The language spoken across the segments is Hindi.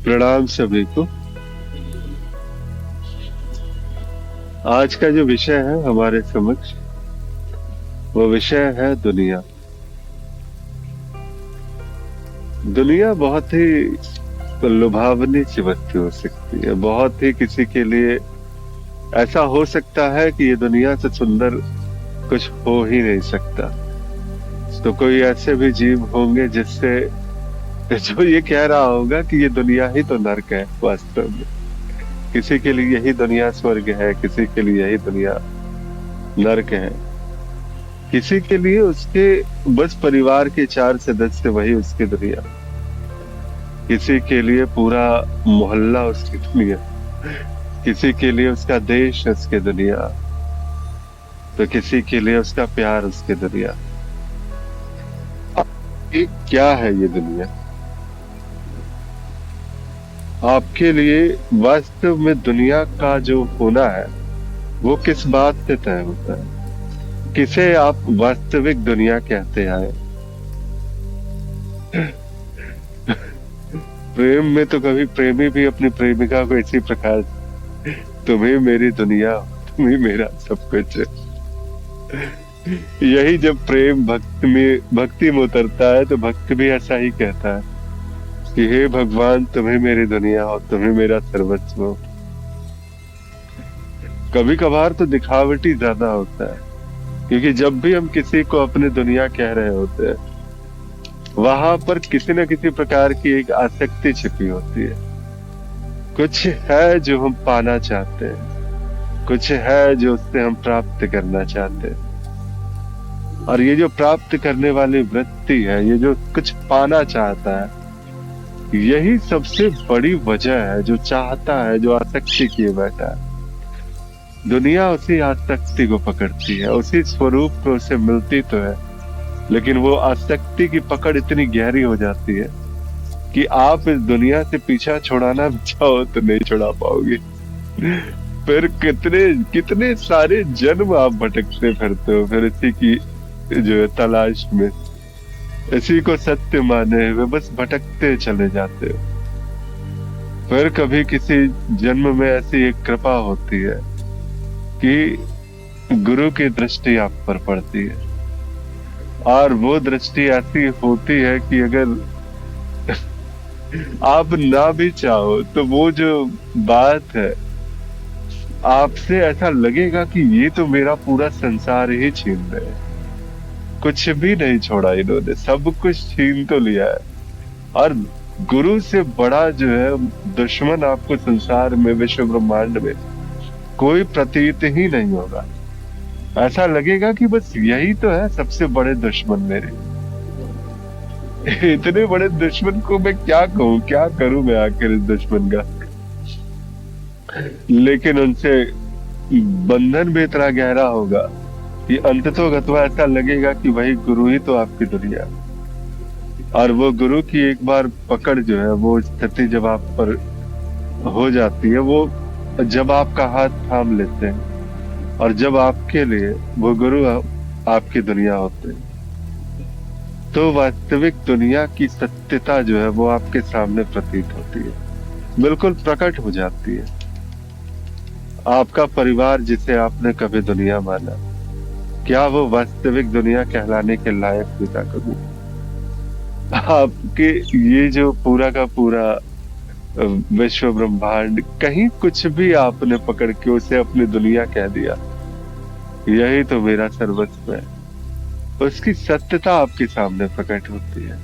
प्रणाम सभी को। आज का जो विषय है हमारे समक्ष, वो विषय है दुनिया। दुनिया बहुत ही लुभावनी सी वस्तु हो सकती है। बहुत ही किसी के लिए ऐसा हो सकता है कि ये दुनिया से सुंदर कुछ हो ही नहीं सकता। तो कोई ऐसे भी जीव होंगे जिससे जो ये कह रहा होगा कि ये दुनिया ही तो नर्क है। वास्तव में किसी के लिए यही दुनिया स्वर्ग है, किसी के लिए यही दुनिया नर्क है, किसी के लिए उसके बस परिवार के 4 सदस्य वही उसकी दुनिया, किसी के लिए पूरा मोहल्ला उसकी दुनिया, किसी के लिए उसका देश उसकी दुनिया, तो किसी के लिए उसका प्यार उसकी दुनिया। ये क्या है ये दुनिया आपके लिए? वास्तव में दुनिया का जो होना है वो किस बात से तय होता है? किसे आप वास्तविक दुनिया कहते आए? प्रेम में तो कभी प्रेमी भी अपनी प्रेमिका को इसी प्रकार, तुम्ही मेरी दुनिया, तुम्ही मेरा सब कुछ। यही जब प्रेम भक्ति में उतरता है तो भक्त भी ऐसा ही कहता है कि हे भगवान, तुम्ही मेरी दुनिया हो, तुम्ही मेरा सर्वस्व हो। कभी कभार तो दिखावटी ज्यादा होता है, क्योंकि जब भी हम किसी को अपनी दुनिया कह रहे होते हैं वहां पर किसी न किसी प्रकार की एक आसक्ति छिपी होती है। कुछ है जो हम पाना चाहते हैं, कुछ है जो उससे हम प्राप्त करना चाहते हैं। और ये जो प्राप्त करने वाली वृत्ति है, ये जो कुछ पाना चाहता है, यही सबसे बड़ी वजह है जो चाहता है, जो आसक्ति किए बैठा है। दुनिया उसी आसक्ति को पकड़ती है, उसी स्वरूप में उसे मिलती तो है, लेकिन वो आसक्ति की पकड़ इतनी गहरी हो जाती है कि आप इस दुनिया से पीछा छुड़ाना भी चाहो तो नहीं छुड़ा पाओगे। फिर कितने कितने सारे जन्म आप भटकते फिरते हो, फिर इसी की जो है तलाश में, इसी को सत्य माने हुए बस भटकते चले जाते हो। फिर कभी किसी जन्म में ऐसी एक कृपा होती है कि गुरु की दृष्टि आप पर पड़ती है, और वो दृष्टि ऐसी होती है कि अगर आप ना भी चाहो तो वो जो बात है, आपसे ऐसा लगेगा कि ये तो मेरा पूरा संसार ही छीन रहे हैं। कुछ भी नहीं छोड़ा इन्होंने, सब कुछ छीन तो लिया है। और गुरु से बड़ा जो है दुश्मन आपको संसार में, विश्व ब्रह्मांड में कोई प्रतीत ही नहीं होगा। ऐसा लगेगा कि बस यही तो है सबसे बड़े दुश्मन मेरे। इतने बड़े दुश्मन को मैं क्या कहूँ, क्या करूं मैं आखिर इस दुश्मन का? लेकिन उनसे बंधन भी इतना गहरा होगा कि अंततोगत्वा ऐसा लगेगा कि वही गुरु ही तो आपकी दुनिया। और वो गुरु की एक बार पकड़ जो है, वो स्थिति जब आप पर हो जाती है, वो जब आपका हाथ थाम लेते हैं और जब आपके लिए वो गुरु आपकी दुनिया होते हैं, तो वास्तविक दुनिया की सत्यता जो है वो आपके सामने प्रतीत होती है, बिल्कुल प्रकट हो जाती है। आपका परिवार जिसे आपने कभी दुनिया माना, क्या वो वास्तविक दुनिया कहलाने के लायक भी था कभी? आपके ये जो पूरा का पूरा विश्व ब्रह्मांड, कहीं कुछ भी आपने पकड़ के उसे अपनी दुनिया कह दिया, यही तो मेरा सर्वस्व है, उसकी सत्यता आपके सामने प्रकट होती है।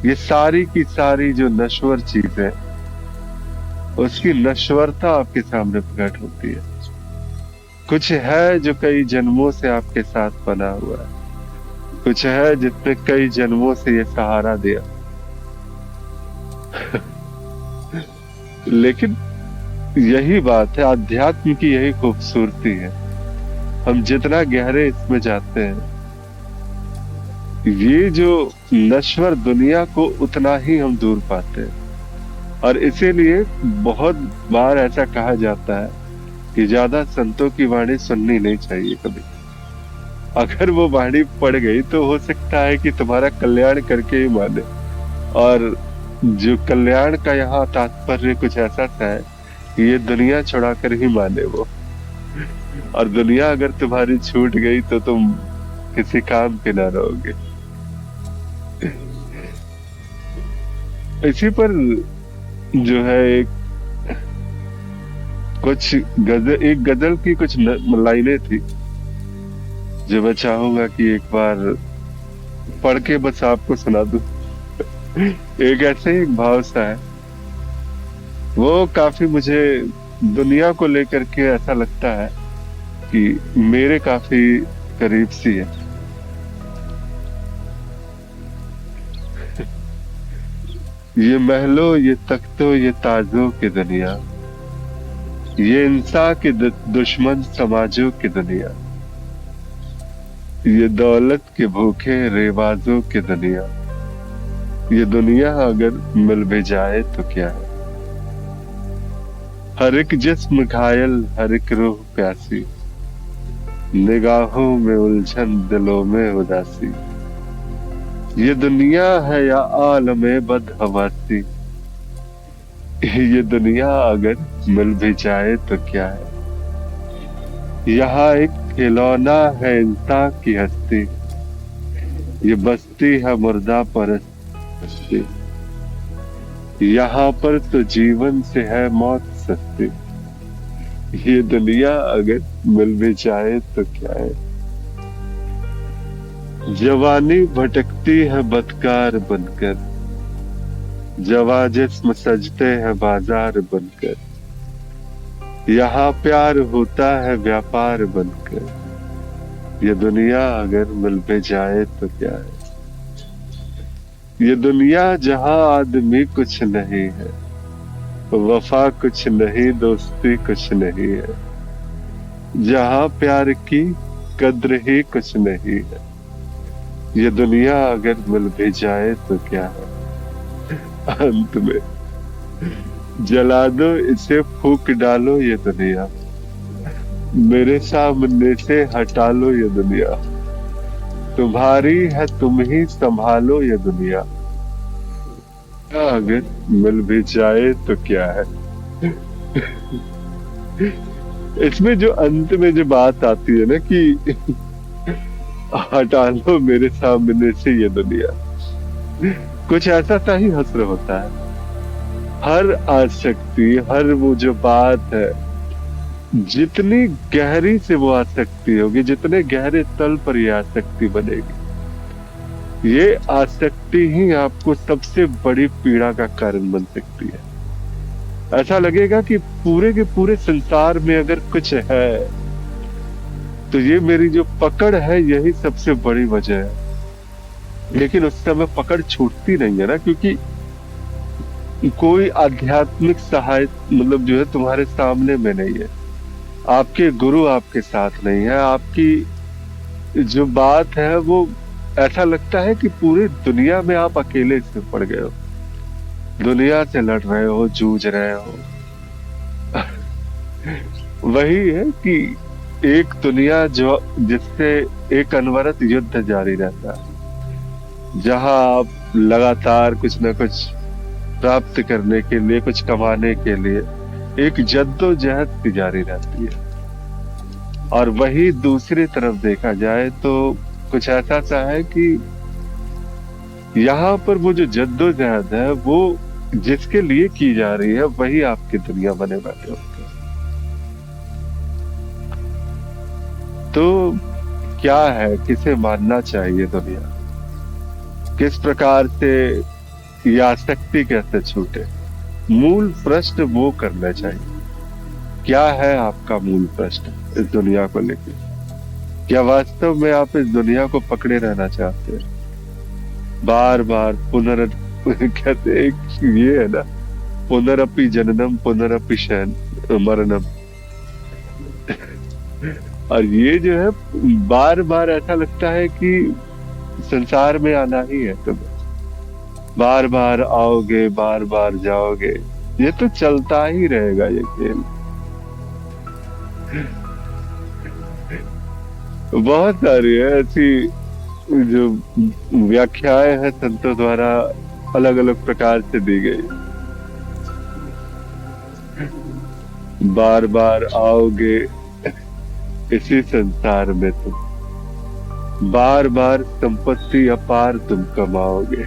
ये सारी की सारी जो नश्वर चीज है, उसकी नश्वरता आपके सामने प्रकट होती है। कुछ है जो कई जन्मों से आपके साथ बना हुआ है, कुछ है जिसने कई जन्मों से ये सहारा दिया। लेकिन यही बात है, अध्यात्म की यही खूबसूरती है। हम जितना गहरे इसमें जाते हैं, ये जो नश्वर दुनिया को उतना ही हम दूर पाते हैं। और इसीलिए बहुत बार ऐसा कहा जाता है कि ज्यादा संतों की वाणी सुननी नहीं चाहिए कभी। अगर वो वाणी पड़ गई तो हो सकता है कि तुम्हारा कल्याण करके ही माने, और जो कल्याण का यहाँ तात्पर्य कुछ ऐसा सा है कि ये दुनिया छुड़ा कर ही माने वो। और दुनिया अगर तुम्हारी छूट गई तो तुम किसी काम के ना रहोगे। इसी पर जो है एक गजल की कुछ लाइनें थी जो मैं चाहूंगा कि एक बार पढ़ के बस आपको सुना दूं। एक ऐसे ही एक भाव सा है, वो काफी मुझे दुनिया को लेकर के ऐसा लगता है कि मेरे काफी करीब सी है। ये महलों, ये तख्तों, ये ताजों की दुनिया, ये इंसान के दुश्मन समाजों की दुनिया, ये दौलत के भूखे रिवाजों की दुनिया, ये दुनिया अगर मिल भी जाए तो क्या है। हर एक जिस्म घायल, हर एक रूह प्यासी, निगाहों में उलझन, दिलों में उदासी, ये दुनिया है या आलमे बदहवासी, ये दुनिया अगर मिल भी जाए तो क्या है। यहाँ एक खिलौना है इंसान की हस्ती, ये बस्ती है मुर्दा परस्ती, यहाँ पर तो जीवन से है मौत सस्ती, ये दुनिया अगर मिल भी जाए तो क्या है। जवानी भटकती है बदकार बनकर, जवा जिस्म सजते हैं बाजार बनकर, यहाँ प्यार होता है व्यापार बनकर, ये दुनिया अगर मिल भी जाए तो क्या है। ये दुनिया जहाँ आदमी कुछ नहीं है, वफा कुछ नहीं, दोस्ती कुछ नहीं है, जहाँ प्यार की कद्र ही कुछ नहीं है, ये दुनिया अगर मिल भी जाए तो क्या है। अंत में जला दो इसे, फूक डालो ये दुनिया, मेरे सामने से हटा लो ये दुनिया, तुम्हारी है तुम ही संभालो ये दुनिया, अगर मिल भी जाए तो क्या है। इसमें जो अंत में जो बात आती है ना कि हटा लो मेरे सामने से ये दुनिया, कुछ ऐसा सा ही हस्र होता है। हर आसक्ति, हर वो जो बात है, जितनी गहरी से वो आसक्ति होगी, जितने गहरे तल पर ये आसक्ति बनेगी, ये आसक्ति ही आपको सबसे बड़ी पीड़ा का कारण बन सकती है। ऐसा लगेगा कि पूरे के पूरे संसार में अगर कुछ है तो ये मेरी जो पकड़ है यही सबसे बड़ी वजह है। लेकिन उस समय पकड़ छूटती नहीं है ना, क्योंकि कोई आध्यात्मिक सहाय मतलब जो है तुम्हारे सामने में नहीं है, आपके गुरु आपके साथ नहीं है, आपकी जो बात है वो ऐसा लगता है कि पूरी दुनिया में आप अकेले से पड़ गए हो, दुनिया से लड़ रहे हो, जूझ रहे हो। वही है कि एक दुनिया जो जिससे एक अनवरत युद्ध जारी रहता है, जहां आप लगातार कुछ ना कुछ प्राप्त करने के लिए, कुछ कमाने के लिए एक जद्दोजहद की जारी रहती है। और वही दूसरी तरफ देखा जाए तो कुछ ऐसा सा है कि यहाँ पर वो जो जद्दोजहद है वो जिसके लिए की जा रही है वही आपकी दुनिया बने बैठे होते हैं। तो क्या है, किसे मानना चाहिए दुनिया, किस प्रकार से ये आसक्ति कैसे छूटे, मूल प्रश्न वो करना चाहिए। क्या है आपका मूल प्रश्न इस दुनिया को लेकर? क्या वास्तव में आप इस दुनिया को पकड़े रहना चाहते हैं? बार बार कहते एक ये है ना, पुनरपि जननम पुनरपि मरणम। और ये जो है बार बार ऐसा लगता है कि संसार में आना ही है तुम्हें, बार बार आओगे, बार बार जाओगे, ये तो चलता ही रहेगा ये खेल। बहुत सारी है ऐसी जो व्याख्याएं हैं संतों द्वारा अलग अलग प्रकार से दी गई। बार बार आओगे इसी संसार में तुम, बार बार संपत्ति अपार तुम कमाओगे।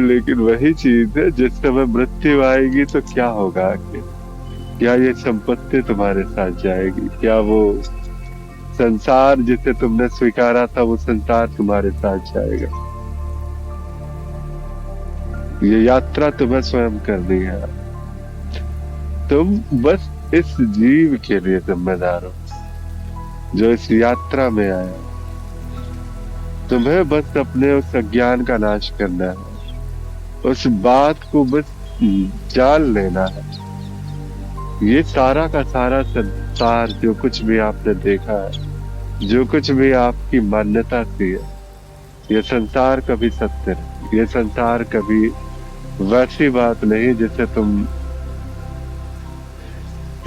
लेकिन वही चीज है, जिस समय मृत्यु आएगी तो क्या होगा आखिर? क्या ये संपत्ति तुम्हारे साथ जाएगी? क्या वो संसार जिसे तुमने स्वीकारा था वो संसार तुम्हारे साथ जाएगा? ये यात्रा तुम्हें स्वयं करनी है। तुम बस इस जीव के लिए जिम्मेदार हो जो इस यात्रा में आया। तुम्हें बस अपने उस अज्ञान का नाश करना है, उस बात को बस जान लेना है। ये सारा का सारा संसार, जो कुछ भी आपने देखा है, जो कुछ भी आपकी मान्यता थी, ये संसार कभी सत्य नहीं। ये संसार कभी वैसी बात नहीं जिसे तुम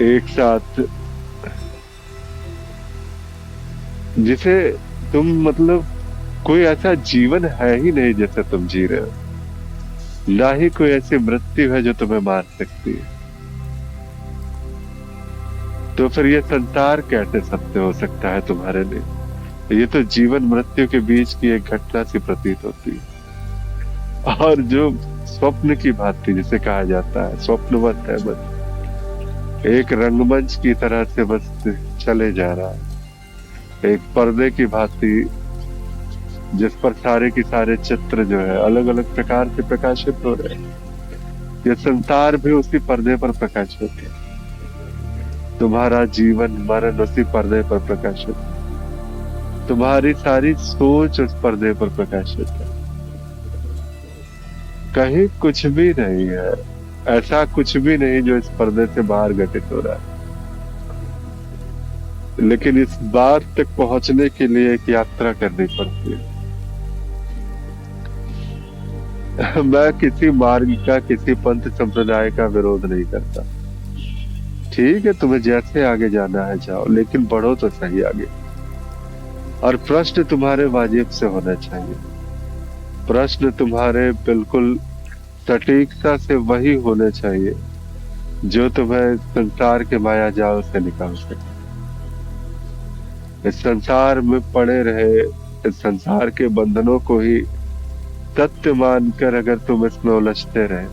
एक साथ, जिसे तुम मतलब कोई ऐसा जीवन है ही नहीं जैसे तुम जी रहे हो। ना ही कोई ऐसी मृत्यु है जो तुम्हें मार सकती है। तो फिर ये संसार कैसे सत्य हो सकता है तुम्हारे लिए? ये तो जीवन मृत्यु के बीच की एक घटना सी प्रतीत होती है। और जो स्वप्न की भांति जिसे कहा जाता है, स्वप्नवत है, बस एक रंगमंच की तरह से बस चले जा रहा है, एक पर्दे की भांति जिस पर सारे के सारे चित्र जो है अलग अलग प्रकार से प्रकाशित हो रहे हैं। ये संसार भी उसी पर्दे पर प्रकाशित है। तुम्हारा जीवन मरण उसी पर्दे पर प्रकाशित है। तुम्हारी सारी सोच उस पर्दे पर प्रकाशित है। कहीं कुछ भी नहीं है, ऐसा कुछ भी नहीं जो इस पर्दे से बाहर घटित हो रहा है। लेकिन इस बात तक पहुंचने के लिए एक यात्रा करनी पड़ती है। मैं किसी मार्ग का, किसी पंथ संप्रदाय का विरोध नहीं करता। ठीक है, तुम्हें जैसे आगे जाना है जाओ, लेकिन बढ़ो तो सही आगे। और प्रश्न तुम्हारे वाजिब से होना चाहिए। प्रश्न तुम्हारे बिल्कुल सटीकता से वही होने चाहिए जो तुम्हें संसार के माया जाल से निकाल सके। इस संसार में पड़े रहे, इस संसार के बंधनों को ही सत्य मानकर अगर तुम इसमें उलझते रहे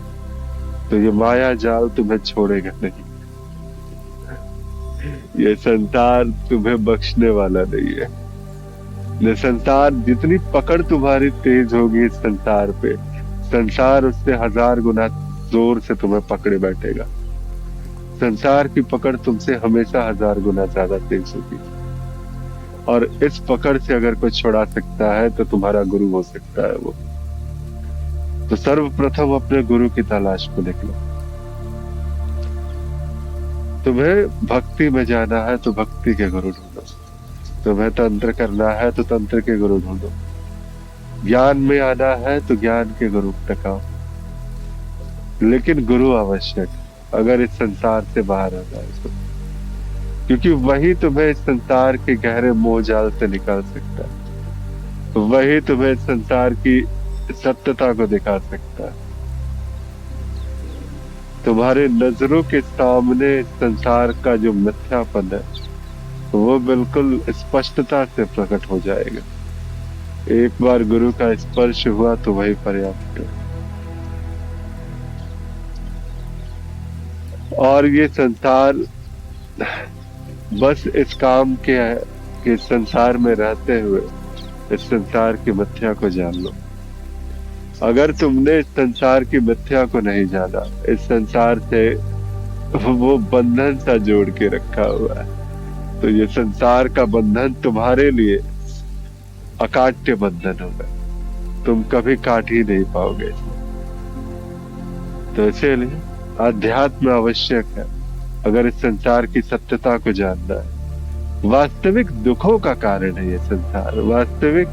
तो ये माया जाल तुम्हें छोड़ेगा नहीं। ये संसार तुम्हें बख्शने वाला नहीं है। ये संसार, जितनी पकड़ तुम्हारी तेज होगी इस संसार पे, संसार उससे 1000 गुना जोर से तुम्हें पकड़े बैठेगा। संसार की पकड़ तुमसे हमेशा 1000 गुना ज्यादा तेज होगी। और इस पकड़ से अगर कोई छुड़ा सकता है तो तुम्हारा गुरु हो सकता है वो। तो सर्वप्रथम अपने गुरु की तलाश को निकलो। तुम्हें भक्ति में जाना है तो भक्ति के गुरु ढूंढो। तुम्हें तंत्र करना है तो तंत्र के गुरु ढूंढो। ज्ञान में आना है तो ज्ञान के गुरु टकाओ। लेकिन गुरु आवश्यक, अगर इस संसार से बाहर आना है तो, क्योंकि वही तुम्हें इस संसार के गहरे मोह जाल से निकाल सकता है। वही तुम्हें इस संसार की सत्यता को दिखा सकता है। तुम्हारे नजरों के सामने संसार का जो मिथ्यापन है वो बिल्कुल स्पष्टता से प्रकट हो जाएगा। एक बार गुरु का स्पर्श हुआ तो वही पर्याप्त है। और ये संसार बस इस काम के संसार में रहते हुए इस संसार की मिथ्या को जान लो। अगर तुमने इस संसार की मिथ्या को नहीं जाना, इस संसार से वो बंधन सा जोड़ के रखा हुआ है, तो ये संसार का बंधन तुम्हारे लिए अकाट्य बंधन होगा। तुम कभी काट ही नहीं पाओगे। तो इसीलिए अध्यात्म आवश्यक है अगर इस संसार की सत्यता को जानना है। वास्तविक दुखों का कारण है ये संसार। वास्तविक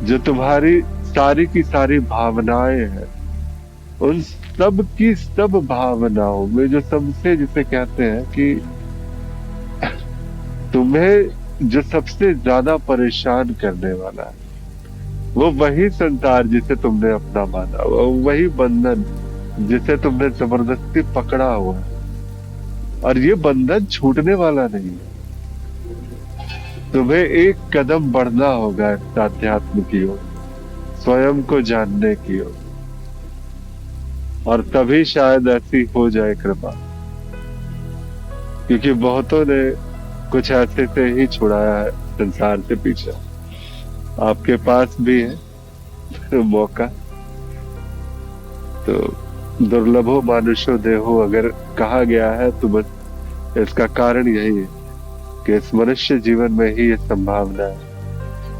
जो तुम्हारी सारी की सारी भावनाएं हैं, उन सब की सब भावनाओं में जो सबसे, जिसे कहते हैं कि तुम्हें जो सबसे ज्यादा परेशान करने वाला है वो वही संसार जिसे तुमने अपना माना, वो वही बंधन जिसे तुमने जबरदस्ती पकड़ा हुआ है। और ये बंधन छूटने वाला नहीं है। तुम्हें एक कदम बढ़ना होगा इस अध्यात्म की ओर, स्वयं को जानने की ओर। और तभी शायद ऐसी हो जाए कृपा, क्योंकि बहुतों ने कुछ ऐसे से ही छुड़ाया है संसार से पीछे। आपके पास भी है तो मौका। तो दुर्लभो मानुषो देहो अगर कहा गया है तो बस इसका कारण यही है कि इस मनुष्य जीवन में ही ये संभावना है,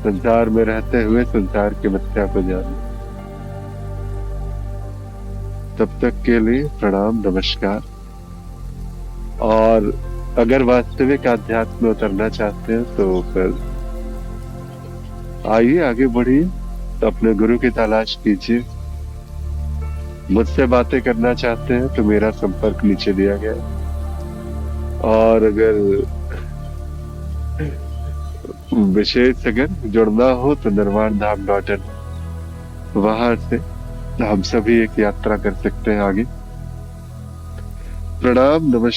संसार में रहते हुए संसार की मिथ्या को जानना। तब तक के लिए प्रणाम, नमस्कार। और अगर वास्तविक अध्यात्म में उतरना चाहते हैं तो फिर आइए, आगे बढ़िए, अपने गुरु की तलाश कीजिए। मुझसे बातें करना चाहते हैं तो मेरा संपर्क नीचे दिया गया है। और अगर विशेष अगर जुड़ना हो तो निर्वाणधाम.in, वहां से हम सभी एक यात्रा कर सकते हैं आगे। प्रणाम, नमस्कार।